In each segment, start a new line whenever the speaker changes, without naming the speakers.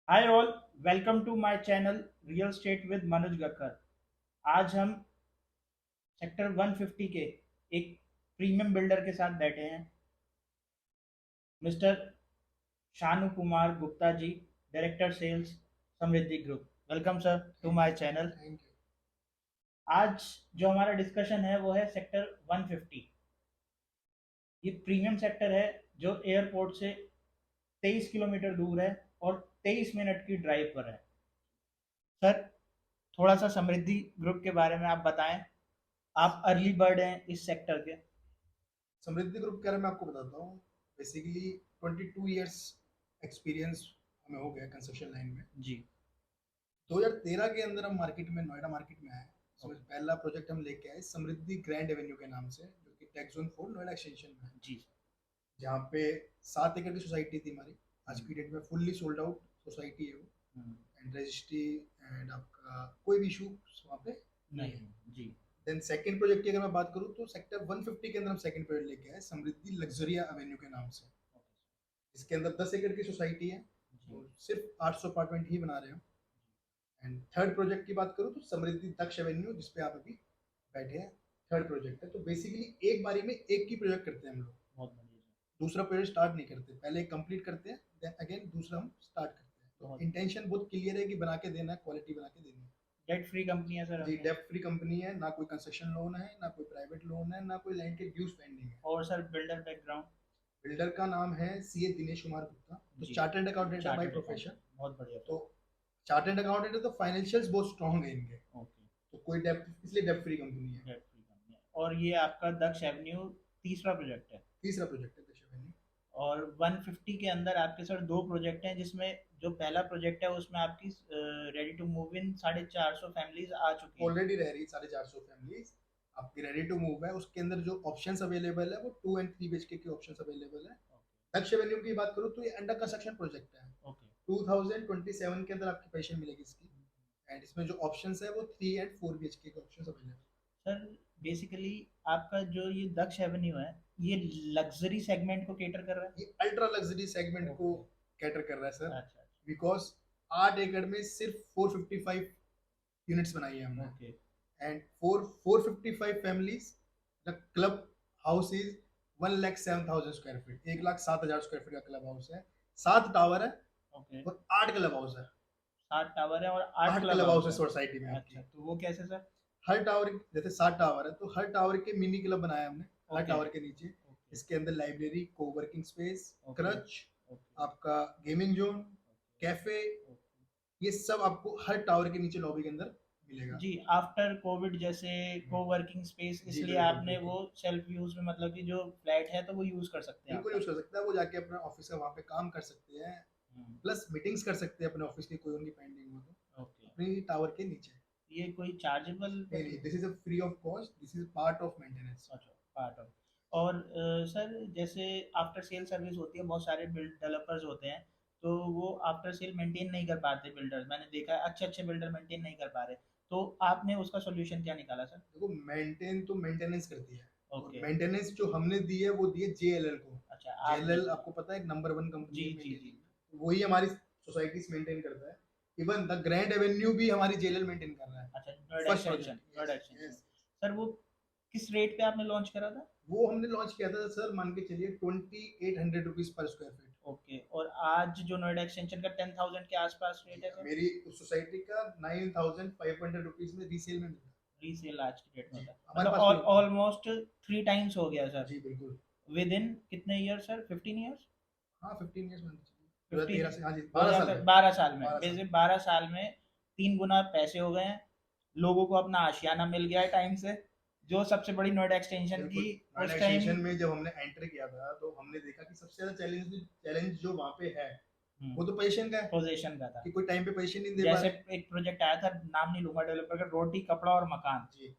Hi all, welcome to my channel real estate with Manoj Gakkar. आज हम sector 150 के एक प्रीमियम बिल्डर के साथ बैठे हैं, mister Shanu Kumar Gupta ji, director sales, Samriddhi group. Welcome sir to my channel.
Thank you.
आज जो हमारा डिस्कशन है वो है सेक्टर 150। ये प्रीमियम सेक्टर है जो एयरपोर्ट से 23 किलोमीटर दूर है और 23 मिनट की ड्राइव पर है। सर, थोड़ा सा समृद्धि ग्रुप के बारे में आप बताएं। आप अर्ली बर्ड हैं इस सेक्टर के।
समृद्धि ग्रुप के बारे में आपको बताता हूँ। बेसिकली 22 इयर्स एक्सपीरियंस हमें हो गया कंस्ट्रक्शन लाइन में।
जी।
2013 के अंदर हम मार्केट में नोएडा मार्केट में आए। इसमें
ओके।
पहला प्रोजेक्ट हम लेके आए समृद्धि ग्रैंड एवेन्यू के नाम से, जो कि टेक जोन 4 नोएडा एक्सटेंशन में है।
जी।
जहाँ पे 7 एकड़ की सोसाइटी थी हमारी। आज
हम्म।
की डेट में फुल्ली सोल्ड आउट सोसाइटी है वो।
हम्म।
एंड रजिस्ट्री एंड आपका कोई भी इशू वहाँ पे नहीं है।
नहीं। जी।
देन सेकंड प्रोजेक्ट की अगर मैं बात करूँ तो सेक्टर 150 के अंदर हम सेकंड प्रोजेक्ट लेके आए समृद्धि लग्जरिया एवेन्यू के नाम से। इसके अंदर 10 एकड़ की सोसाइटी है
जी।
और सिर्फ 800 अपार्टमेंट ही बना रहे हो। एंड थर्ड प्रोजेक्ट की बात करूँ तो समृद्धि दक्ष एवेन्यू, जिसपे आप अभी बैठे हैं, थर्ड प्रोजेक्ट है। तो बेसिकली एक बारी में एक ही प्रोजेक्ट करते हैं हम लोग।
बहुत बढ़िया सर।
दूसरा प्रोजेक्ट स्टार्ट नहीं करते, पहले एक कंप्लीट करते हैं, देन अगेन दूसरा हम स्टार्ट करते हैं। तो
बहुत
इंटेंशन बहुत क्लियर है कि बना के देना है, क्वालिटी बना के देनी है।
डेट फ्री कंपनी है सर
जी,
अपनी।
डेब्ट फ्री कंपनी है, ना कोई कंस्ट्रक्शन लोन है, ना कोई प्राइवेट लोन है, ना कोई लैंड के ड्यूज पेंडिंग है।
और सर बिल्डर बैकग्राउंड।
बिल्डर का नाम है सीए दिनेश कुमार गुप्ता। तो
जी।
चार्टर्ड अकाउंटेंट है बाय
चार्टर्ड
प्रोफेशन।
अकाउंटेंट, बहुत बढ़िया
तो
सर।
चार्टर्ड अकाउंटेंट है तो फाइनेंशियल्स बहुत स्ट्रांग है इनके।
ओके।
तो कोई डेप्ट, इसलिए डेप्ट फ्री कंपनी है।
डेट फ्री कंपनी है और ये आपका दक्ष एवेन्यू तीसरा प्रोजेक्ट है।
तीसरा प्रोजेक्ट है दक्ष एवेन्यू।
और 150 के अंदर आपके सर दो प्रोजेक्ट हैं, जिसमें जो पहला प्रोजेक्ट है उसमें आपकी ready to move in 450 families आ चुकी हैं।
ऑलरेडी रह रही 450 फैमिलीज आपकी रेडी टू मूव है। उसके अंदर जो ऑप्शंस अवेलेबल है वो 2 एंड 3 BHK के ऑप्शंस अवेलेबल है। दक्ष एवेन्यू की बात करूँ तो ये अंडर कंस्ट्रक्शन प्रोजेक्ट है।
ओके।
2027 के अंदर आपकी पोजीशन मिलेगी इसकी। एंड इसमें जो ऑप्शंस है वो 3 एंड 4 BHK के ऑप्शंस अवेलेबल।
सर, बेसिकली आपका जो ये दक्ष एवेन्यू है, ये लग्जरी सेगमेंट को केटर कर रहा है।
ये अल्ट्रा लग्जरी सेगमेंट को
ओके।
कैटर कर रहा है सर।
अच्छा।
बिकॉज 8 एकड़ में सिर्फ 455 यूनिट्स बनाई है हमने।
Okay.
And 455 families. The club house is 1,07,000 square feet, 1,07,000 square feet का क्लब हाउस है। 7 टावर है
ओके।
और 8 क्लब हाउस है।
7 टावर है और 8
आठ
क्लब
क्लब हाउस
हाउस
है
है।
सोसाइटी में
अच्छा,
आपकी।
तो वो कैसे सर?
हर टावर, जैसे 7 टावर है तो हर टावर के मिनी क्लब बनाया हमने हर
ओके।
टावर के नीचे।
ओके।
इसके अंदर library, coworking space,
okay.
Creche,
okay.
आपका गेमिंग जोन, कैफे,
ओके।
ये सब आपको हर टावर के नीचे लॉबी के अंदर मिलेगा।
जी, आफ्टर कोविड जैसे कोवर्किंग स्पेस,
जी
इसलिए
बिल्कुल
आपने
बिल्कुल।
वो सेल्फ यूज में, मतलब कि जो फ्लैट है तो वो यूज कर सकते हैं
बिल्कुल
आपका।
यूज कर सकता है, वो जाके अपना ऑफिस का वहाँ पे काम कर सकते हैं।
हम्म।
प्लस मीटिंग्स कर सकते हैं अपने ऑफिस की, कोई उनकी पेंडिंग हो तो
ओके।
अपनी टावर के नीचे।
ये कोई चार्जेबल
नहीं नहीं, this is a free of cost, this is part of maintenance.
अच्छा, पार्ट ऑफ। और सर, जैसे आफ्टर सेल सर्विस होती है, बहुत सारे बिल्ड डेवलपर्स होते हैं, तो वो आफ्टर सेल मेंटेन नहीं कर पाते बिल्डर्स। मैंने देखा है अच्छे अच्छे बिल्डर मेंटेन नहीं कर पा रहे। तो आपने उसका सोल्यूशन क्या निकाला सर?
देखो, मेंटेन तो मेंटेनेंस करती है। और
ओके।
मेंटेनेंस जो हमने दी है वो दी है JLL को।
अच्छा, आपने
JLL
दिया।
आपको पता है, एक नंबर 1 कंपनी
जी
है
जी जी।
मेंटेनिंग में, वही हमारी सोसाइटीज मेंटेन करता है। इवन द ग्रैंड एवेन्यू भी हमारी JLL मेंटेन कर रहा है।
अच्छा, Noida
first
extension,
project,
Noida
yes
extension.
Yes.
Sir, वो किस रेट पे आपने लॉन्च करा था?
वो हमने लॉन्च किया था सर, मान के चलिए 2800 rupees per square feet.
Okay. और आज जो नोएडा एक्सटेंशन का 10,000 के आसपास
जी
रेट है
हाँ,
सर?
मेरी उस सोसाइटी का 9500 रुपीज में रीसेल में मिला।
रीसेल आज की डेट में
जी,
होता है,
हमारे पास
मतलब
कोई।
ऑलमोस्ट 3 टाइम्स हो गया सर।
जी बिल्कुल।
विद इन कितने ईयर सर? 15 ईयर्स?
हाँ 15 ईयर्स मान के चलिए,
15।
2013 से, हाँ जी
दो
12 साल
हजार
में।
बारह साल में,
12 साल।
वैसे 12 साल में 3 गुना पैसे हो गए हैं। लोगों को अपना आशियाना मिल गया है टाइम से, जो सबसे बड़ी नोएडा एक्सटेंशन
बिल्कुल।
की
नोएडा
उस टाइम।
एक्सटेंशन में जब हमने एंटर किया था तो हमने देखा कि सबसे ज्यादा चैलेंज जो वहाँ पे है वो तो पोजीशन का है।
पोजीशन का था।
कि कोई टाइम पे पोजीशन नहीं दे पा
जैसे
रहे।
एक प्रोजेक्ट आया था, नाम नहीं लूंगा डेवलपर का, रोटी कपड़ा और मकान।
जी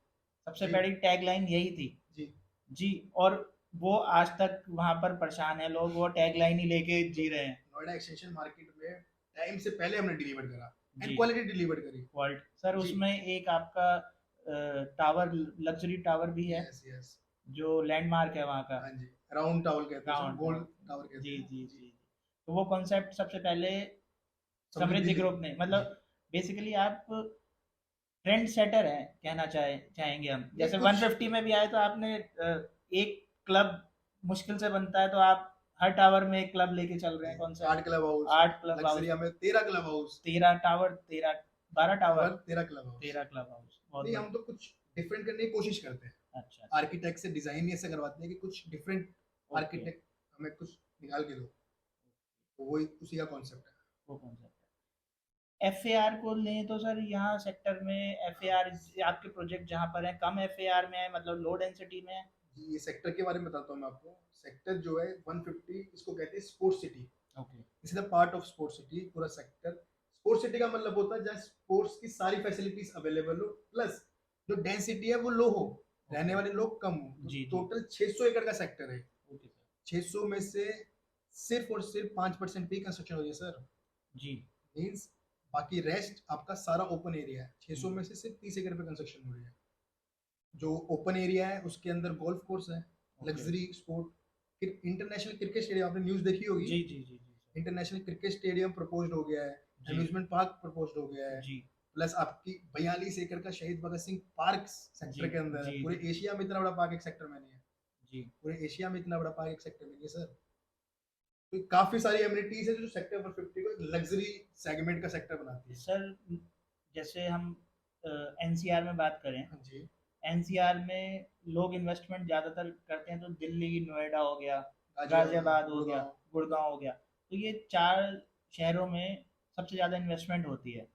सबसे
जी
बड़ी टैगलाइन यही थी।
जी।
जी। और वो आज तक वहां पर परेशान है, लोग वो टैगलाइन ही लेके
तो
जी रहे हैं।
नोएडा एक्सटेंशन मार्केट में टाइम से पहले हमने डिलीवर करा एंड
जी।
क्वालिटी डिलीवर करी।
वर्ल्ड सर,
जी।
उसमें एक आपका टावर, लग्जरी टावर भी है,
यस यस।
जो लैंडमार्क है वहाँ का।
हाँ जी, राउंड टावर कहते हैं उसको,
राउंड
गोल्ड
टावर।
टावर कहते
जी
हैं
जी
जी।
जी। तो वो कॉन्सेप्ट सबसे पहले समृद्धि ग्रुप ने, मतलब बेसिकली आप ट्रेंड सेटर हैं कहना चाहेंगे हम।
ये
जैसे
कुछ
150 में भी आए तो आपने एक क्लब मुश्किल से बनता है तो आप हर टावर में एक क्लब लेके चल रहे हैं, कौन सा
8 club house,
8 club house,
luxurious में 13 club house,
13 tower, 12 tower,
tower 13 club house.
13 club house, बहुत
नहीं,
बढ़िया।
हम तो कुछ डिफरेंट करने की कोशिश करते हैं।
अच्छा अच्छा,
आर्किटेक्ट से डिजाइन ही ऐसे करवाते हैं कि कुछ डिफरेंट
ओके,
आर्किटेक्ट हमें कुछ निकाल के दो, तो वही उसी का कॉन्सेप्ट है।
वो कॉन्सेप्ट है। एफ को लें तो सर यहाँ सेक्टर में एफ आपके प्रोजेक्ट जहाँ पर है कम एफ में है, मतलब लो डेंसिटी में है।
जी, ये सेक्टर के बारे में बताता हूँ मैं आपको। सेक्टर जो है 150, इसको कहते हैं sports city.
Okay,
this is the part of sports city. पूरा सेक्टर स्पोर्ट्स सिटी का मतलब होता है जहाँ स्पोर्ट्स की सारी फैसिलिटीज अवेलेबल हो, प्लस जो डेंसिटी है वो लो हो, रहने
ओके,
वाले लोग कम हो। तो
जी जी,
टोटल 600 एकड़ का सेक्टर है।
ओके सर,
600 में से सिर्फ और सिर्फ 5% पे कंस्ट्रक्शन हो रही है सर।
जी
मीन्स बाकी रेस्ट आपका सारा ओपन एरिया है। 600
हम्म,
में से सिर्फ 30 एकड़ पे कंस्ट्रक्शन हो रही है। जो ओपन एरिया है उसके अंदर गोल्फ कोर्स है,
ओके,
लग्जरी स्पोर्ट, फिर इंटरनेशनल क्रिकेट स्टेडियम, आपने न्यूज देखी होगी।
जी जी जी जी sir,
international cricket stadium proposed हो गया है,
जी
अम्यूजमेंट पार्क प्रपोज्ड हो गया है,
जी
प्लस आपकी 42 एकड़ का शहीद भगत सिंह पार्क
जी
सेक्टर के अंदर है।
जी
पूरे
जी
एशिया में इतना बड़ा पार्क एक सेक्टर में नहीं है।
जी,
पूरे एशिया में इतना बड़ा पार्क एक सेक्टर में नहीं है सर। तो काफी सारी एमिनिटीज है जो सेक्टर 150 को लग्जरी सेगमेंट का सेक्टर बनाती है।
सर जैसे हम एनसीआर में बात करें,
हाँ जी।
एनसीआर में लोग इन्वेस्टमेंट ज़्यादातर करते हैं तो दिल्ली, नोएडा हो गया,
गाजियाबाद,
गाजियाबाद हो गया,
गुड़गांव।
गुड़गांव हो गया, तो ये 4 शहरों में सबसे ज़्यादा इन्वेस्टमेंट होती है।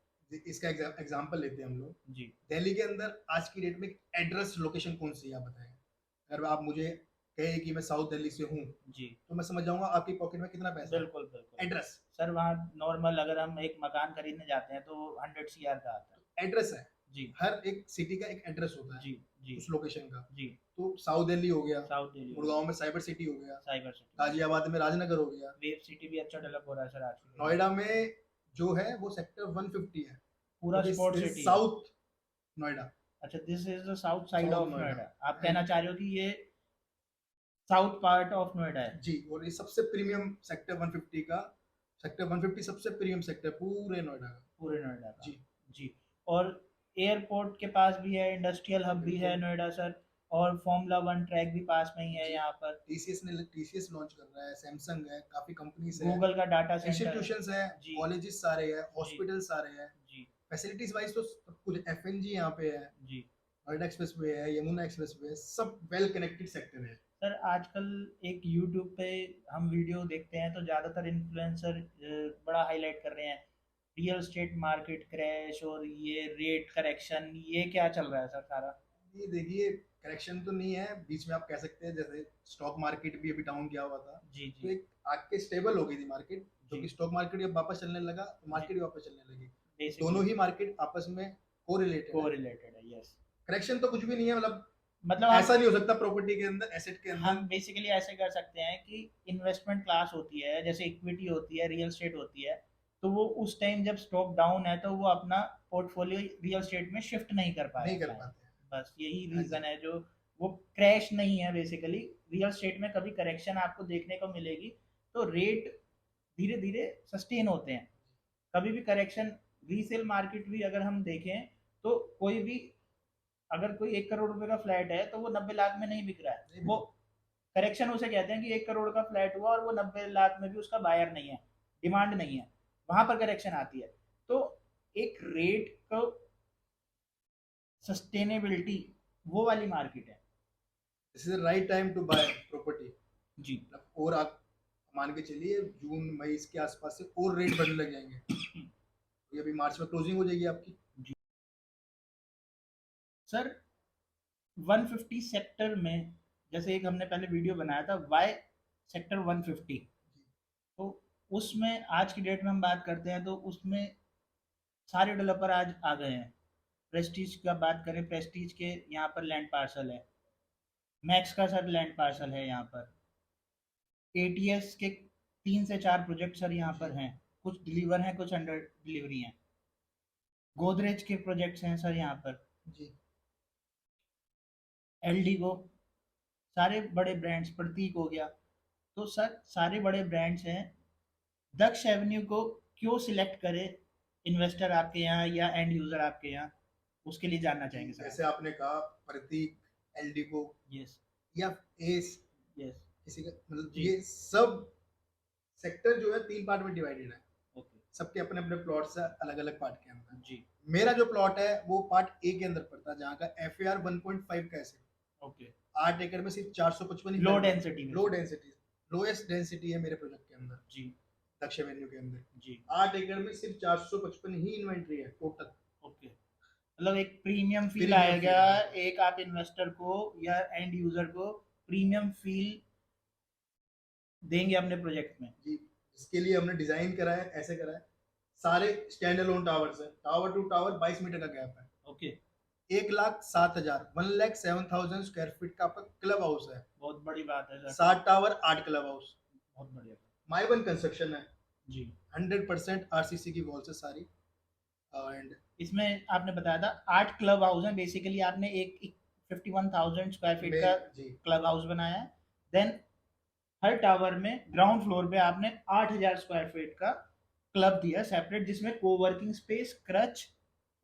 इसका एग्जांपल लेते हैं हम लोग।
जी,
दिल्ली के अंदर आज की डेट में एड्रेस लोकेशन कौन सी है, आप बताएं। अगर आप मुझे कहे कि मैं साउथ दिल्ली से हूँ,
जी,
तो मैं समझ जाऊंगा आपकी पॉकेट में कितना पैसा है।
बिल्कुल, बिल्कुल।
एड्रेस,
सर वहाँ नॉर्मल अगर हम एक मकान खरीदने जाते हैं तो 100 सीआर का आता है।
एड्रेस है।
जी,
हर एक सिटी का एक एड्रेस होता है
जी, जी,
उस लोकेशन का।
जी,
तो साउथ दिल्ली हो गया,
साउथ दिल्ली हो गया,
गुड़गांव में साइबर सिटी हो गया,
साइबर सिटी,
गाजियाबाद में राजनगर हो गया,
वेब सिटी भी अच्छा डेवलप हो रहा है सर आज की डेट में।
नोएडा में जो है वो सेक्टर 150 है।
पूरा
दिस
स्पोर्ट
इज
सिटी है।
साउथ नोएडा।
अच्छा, this is the south side
south
of
Noida.
Noida, आप
एंड
कहना चाह रहे हो कि ये साउथ पार्ट ऑफ नोएडा है।
जी, और ये सबसे प्रीमियम सेक्टर 150 का, सेक्टर 150 सबसे प्रीमियम सेक्टर पूरे नोएडा का।
पूरे नोएडा का,
जी,
जी। और एयरपोर्ट के पास भी है, इंडस्ट्रियल हब भी है
बिल्कुल।
नोएडा सर, और फॉर्मूला 1 ट्रैक भी पास में ही है
जी,
यहाँ पर।
टीसीएस लॉन्च कर रहा है, सैमसंग है, काफी कंपनीज है,
गूगल का डाटा सेंटर है।
इंस्टीट्यूशंस है,
जी
कॉलेजेस सारे हैं,
जी
हॉस्पिटल सारे हैं।
जी
फैसिलिटीज वाइज तो सब कुछ, एफएनजी यहाँ पे है,
जी।
नोएडा एक्सप्रेस वे है, यमुना एक्सप्रेस वे है, सब वेल कनेक्टेड सेक्टर है।
सर आजकल एक यूट्यूब पे हम वीडियो देखते हैं तो ज़्यादातर इन्फ्लुएंसर बड़ा हाईलाइट कर रहे हैं रियल स्टेट मार्केट क्रैश और ये रेट करेक्शन, ये क्या चल रहा है सर सारा?
ये देखिए, करेक्शन तो नहीं है, बीच में आप कह सकते हैं जैसे स्टॉक मार्केट भी अभी डाउन गया हुआ था,
जी
तो
जी
एक आके स्टेबल हो गई थी मार्केट।
जी
क्योंकि स्टॉक मार्केट जब वापस चलने लगा तो
जी,
मार्केट भी वापस चलने लगी।
बेसिकली
दोनों ही मार्केट आपस में कोरिलेटेड
को
है।
रिलेटेड है, यस।
करेक्शन तो कुछ भी नहीं है, मतलब
मतलब आप,
ऐसा नहीं हो सकता प्रॉपर्टी के अंदर, एसेट के
हम
अंदर।
बेसिकली ऐसे कर सकते हैं कि इन्वेस्टमेंट क्लास होती है, जैसे इक्विटी होती है, रियल स्टेट होती है, तो वो उस टाइम जब स्टॉक डाउन है तो वो अपना पोर्टफोलियो रियल स्टेट में शिफ्ट नहीं कर पाया
नहीं कर
क्लाइंट।
पाते हैं।
बस यही
हाँ जी।
रीज़न है जो, वो क्रैश नहीं है बेसिकली। रियल स्टेट में कभी करेक्शन आपको देखने को मिलेगी तो रेट धीरे धीरे सस्टेन होते हैं। कभी भी करेक्शन, रीसेल मार्केट भी अगर हम देखें तो कोई भी, अगर कोई 1 करोड़ रुपए का फ्लैट है तो वो 90 लाख में नहीं बिक रहा है,
नहीं
वो
बिल्कुल।
करेक्शन उसे कहते हैं कि 1 करोड़ का फ्लैट हुआ और वो 90 लाख में भी उसका बायर नहीं है, डिमांड नहीं है, वहां पर करेक्शन आती है। तो एक रेट को सस्टेनेबिलिटी, वो वाली मार्केट है।
This is the right time to buy property.
जी
और आप मान के चलिए जून मई इसके आसपास से और रेट बढ़ने लग जाएंगे। ये अभी मार्च में क्लोजिंग हो जाएगी आपकी।
जी सर, 150 सेक्टर में, जैसे एक हमने पहले वीडियो बनाया था वाई सेक्टर 150, तो उसमें आज की डेट में हम बात करते हैं तो उसमें सारे डेवलपर आज आ गए हैं। प्रेस्टीज का बात करें, प्रेस्टीज के यहाँ पर लैंड पार्सल है, मैक्स का सर लैंड पार्सल है यहाँ पर, एटीएस के 3 से 4 प्रोजेक्ट सर यहाँ पर हैं, कुछ डिलीवर हैं, कुछ अंडर डिलीवरी हैं, गोदरेज के प्रोजेक्ट्स हैं सर यहाँ पर,
जी,
एलडीगो, सारे बड़े ब्रांड्स, प्रतीक हो गया, तो सर सारे बड़े ब्रांड्स हैं। दक्ष एवेन्यू को क्यों सिलेक्ट करे इन्वेस्टर आपके यहाँ या एंड यूजर आपके यहाँ, उसके लिए जानना चाहेंगे सर।
जैसे आपने कहा प्रतीक, एलडी को
यस
या एस,
यस
किसी का मतलब
जी
ये सब सेक्टर जो है 3 पार्ट में डिवाइडेड है।
ओके
सबके अपने अपने प्लॉट्स है अलग अलग पार्ट के अंदर।
जी
मेरा जो प्लॉट है वो पार्ट ए के अंदर पड़ता है, जहाँ का FAR 1.5 का एसिड
ओके
8 एकड़ में सिर्फ 455 ही
लो
फैला है।
डेंसिटी में
लो डेंसिटी, लोएस्ट डेंसिटी है मेरे प्रोजेक्ट के अंदर,
जी
दक्ष एवेन्यू के अंदर
जी
8 एकड़ में सिर्फ 455 ही इन्वेंट्री है टोटल।
ओके, मतलब एक प्रीमियम फील
प्रीमियम
आएगा,
फील
एक आप इन्वेस्टर को या एंड यूजर को प्रीमियम फील देंगे अपने प्रोजेक्ट में।
जी, इसके लिए हमने डिजाइन करा है, ऐसे करा है, सारे स्टैंड अलोन टावर्स है, टावर टू टावर 22 मीटर का गैप है।
ओके
1,07,000 1,07,000 स्क्वायर फीट का आपका क्लब हाउस है।
बहुत बड़ी बात है सर,
7 टावर 8 क्लब हाउस,
बहुत बढ़िया
माई वन कंस्ट्रक्शन है,
जी।
100% RCC की वॉल्स है सारी। एंड
इसमें आपने बताया था 8 क्लब हाउस है, बेसिकली आपने एक 51,000 स्क्वायर फीट का
जी
क्लब हाउस बनाया है। देन हर टावर में ग्राउंड फ्लोर पे आपने 8,000 स्क्वायर फीट का क्लब दिया सेपरेट, जिसमें कोवर्किंग स्पेस, क्रच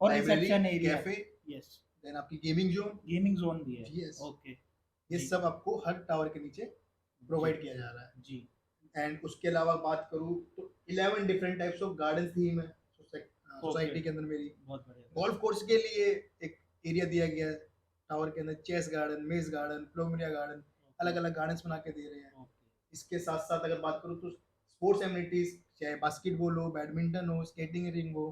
और
library,
reception area,
cafe,
yes,
then आपकी गेमिंग जोन,
गेमिंग जोन भी है।
यस,
ओके
ये
जी
सब आपको हर टावर के नीचे प्रोवाइड किया जा रहा है।
जी
एंड उसके अलावा बात करूँ तो 11 different types of garden theme है सोसाइटी के अंदर मेरी।
बहुत बढ़िया
गोल्फ कोर्स के लिए एक एरिया दिया गया है टावर के अंदर, चेस गार्डन, मेज गार्डन, प्लोमेरिया गार्डन, अलग अलग गार्डन्स बना के दे रहे हैं।
ओके
इसके साथ साथ अगर बात करूँ तो स्पोर्ट्स एमिनिटीज, चाहे बास्केटबॉल हो, बैडमिंटन हो, स्केटिंग रिंग हो,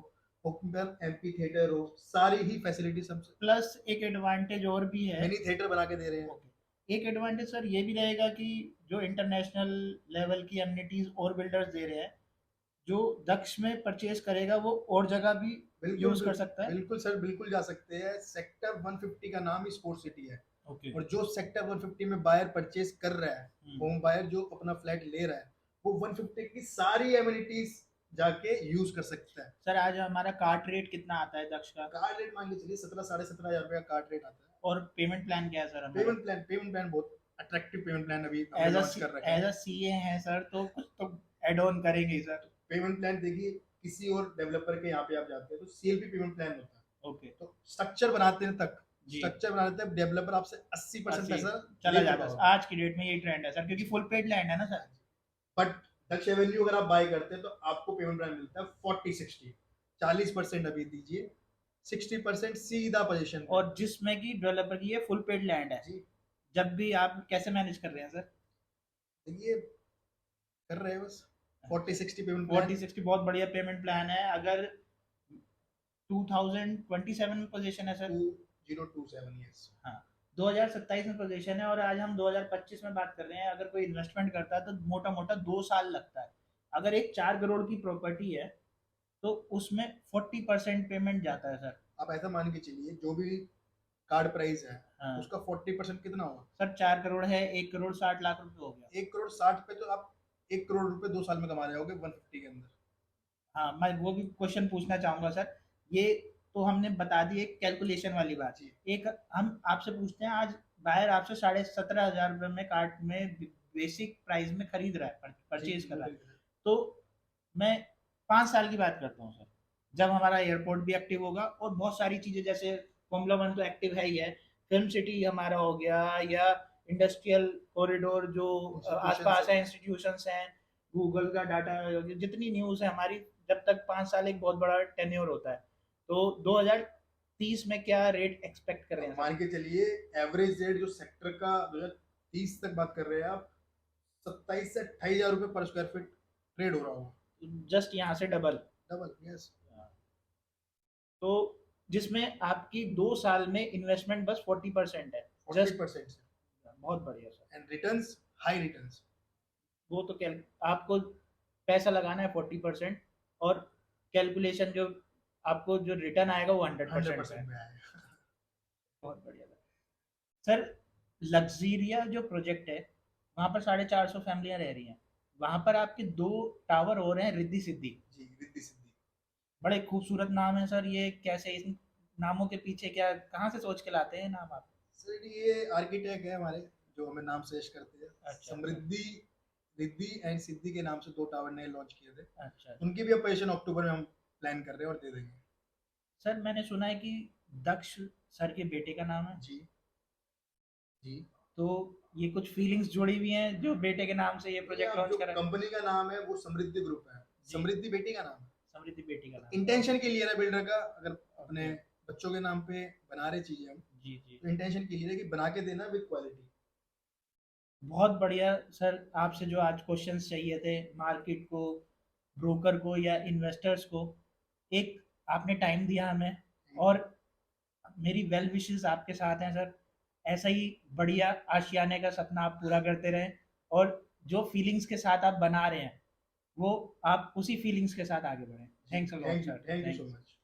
ओपन एम्पी थिएटर हो, सारी ही फैसिलिटीज हम
प्लस एक एडवांटेज और भी है,
मिनी थिएटर बना के दे रहे हैं।
ओके एक एडवांटेज सर ये भी रहेगा कि जो इंटरनेशनल लेवल की एमिनिटीज और बिल्डर्स दे रहे हैं, जो दक्ष में परचेज करेगा वो और जगह भी
बिल्कुल
यूज कर सकता है।
बिल्कुल सर, बिल्कुल जा सकते हैं। सेक्टर 150 का नाम ही स्पोर्ट सिटी है।
ओके
और जो सेक्टर 150 में बायर परचेज कर रहा है, होम बायर जो अपना फ्लैट ले रहा है, वो 150 की सारी एमिनिटीज जाके यूज कर सकता है।
सर आज हमारा कार्ट रेट कितना आता है दक्ष का?
कार्ड रेट मान के चलिए 17-17,500 रुपया कार्ड रेट आता है।
और पेमेंट प्लान क्या है सर हमारा?
पेमेंट प्लान बहुत अट्रैक्टिव पेमेंट प्लान अभी
एज
लॉन्च कर रखा है।
अ सीए हैं सर, तो कुछ तो एड ऑन करेंगे सर।
पेमेंट प्लान देखिए, किसी और डेवलपर के यहाँ पे आप जाते हैं तो CLP पेमेंट प्लान होता है।
ओके
तो स्ट्रक्चर बनाते हैं तक,
जी
स्ट्रक्चर बनाते हैं डेवलपर आपसे 80% पैसा
चला
ले
जाता
चुका
है। आज की डेट में ये ट्रेंड है सर, क्योंकि फुल पेड लैंड है ना सर।
बट दक्ष एवेन्यू अगर आप बाय करते हैं तो आपको पेमेंट प्लान मिलता है 40-60, 40% अभी दीजिए, 60% सीधा पोजीशन।
और जिसमें कि डेवलपर की ये फुल पेड लैंड है,
जी
जब भी आप कैसे मैनेज कर रहे हैं सर?
देखिए, कर रहे हैं बस 40-60 पेमेंट प्लान।
40-60 बहुत बढ़िया पेमेंट प्लान है। अगर 2027 में पोजीशन है सर,
2027, यस।
हाँ 2027 में पोजीशन है, और आज हम 2025 में बात कर रहे हैं। अगर कोई इन्वेस्टमेंट करता है तो मोटा मोटा 2 साल लगता है। अगर एक 4 करोड़ की प्रॉपर्टी है तो उसमें 40% पेमेंट जाता है सर।
आप ऐसा मान के चलिए जो भी कार्ड प्राइस है,
हाँ
उसका 40% कितना हुआ?
सर 4 करोड़ है, 1 करोड़ 60 लाख रुपए हो गया।
1 करोड़ 60 पे तो आप 1 करोड़ रुपए 2 साल में कमा रहे होगे 150 के अंदर।
हाँ मैं वो भी क्वेश्चन पूछना चाहूंगा सर। ये तो हमने बता दी एक कैलकुलेशन वाली बात।
जी
एक हम आपसे पूछते हैं, आज बायर आपसे 17,500 रुपये में कार्ट में बेसिक प्राइस में खरीद रहा है, परचेज कर रहा है, तो मैं 5 साल की बात करता हूँ सर, जब हमारा एयरपोर्ट भी एक्टिव होगा और बहुत सारी चीज़ें, जैसे फॉर्मूला 1 तो एक्टिव है ही है, फिल्म सिटी हमारा हो गया, या इंडस्ट्रियल कॉरिडोर जो आसपास है, इंस्टीट्यूशंस हैं, गूगल का डाटा, जितनी न्यूज़ है हमारी, जब तक 5 साल एक बहुत बड़ा टेन्योर होता है, तो 2030 में क्या रेट एक्सपेक्ट कर रहे हैं?
मान के चलिए एवरेज रेट जो सेक्टर का 2030 तक बात कर रहे हैं आप, 27 से 28,000 रुपए पर स्क्वायर फीट ट्रेड हो रहा होगा।
जस्ट यहाँ से डबल,
यस।
तो जिसमें आपकी 2 साल में इन्वेस्टमेंट बस 40% है, जस्ट
40% से,
बहुत बढ़िया sir.
And returns, high returns.
वो तो क्या, आपको पैसा लगाना है 40%, और कैलकुलेशन जो आपको जो रिटर्न आएगा वो 100% है।
में आएगा।
बहुत बढ़िया सर। लग्जीरिया जो प्रोजेक्ट है, वहाँ पर 450 फैमिलियाँ रह रही हैं, वहाँ पर आपके 2 टावर हो रहे हैं रिद्धि सिद्धि।
जी, रिद्धि सिद्धि।
बड़े खूबसूरत नाम है सर, ये कैसे, इस नामों के पीछे क्या, कहाँ से सोच के लाते हैं नाम आप?
सर ये आर्किटेक्ट है हमारे जो हमें नाम सजेस्ट करते हैं।
अच्छा
समृद्धि रिद्धि एंड सिद्धि के नाम से 2 टावर नए लॉन्च किए थे।
अच्छा
उनकी भी ऑपरेशन अक्टूबर में हम प्लान कर रहे हैं और दे देंगे।
सर, मैंने सुना है कि दक्ष सर के बेटे का नाम है,
जी, जी।
तो ये कुछ फीलिंग्स जुड़ी हुई हैं जो बेटे के नाम से ये
ये
प्रोजेक्ट
अब
लॉन्च
जो
करा है?
कंपनी का नाम है वो समृद्धि ग्रुप है।
जी।
समृद्धि बेटी का नाम है।
समृद्धि बेटी का नाम है।
इंटेंशन के लिए ना बिल्डर का, अगर अपने
ओके।
बच्चों के नाम पे बना रहे चीजें हम,
जी जी।
तो इंटेंशन के लिए है कि बना के देना विद क्वालिटी।
बहुत बढ़िया सर, आपसे जो आज क्वेश्चंस चाहिए थे मार्केट को, ब्रोकर को या इन्वेस्टर्स को, एक आपने टाइम दिया हमें, और मेरी वेल विशेस आपके साथ हैं सर। ऐसा ही बढ़िया आशियाने का सपना आप पूरा करते रहें, और जो फीलिंग्स के साथ आप बना रहे हैं वो आप उसी फीलिंग्स के साथ आगे बढ़ें। Thanks a lot sir.
Thank you
thank
so
you.
Much.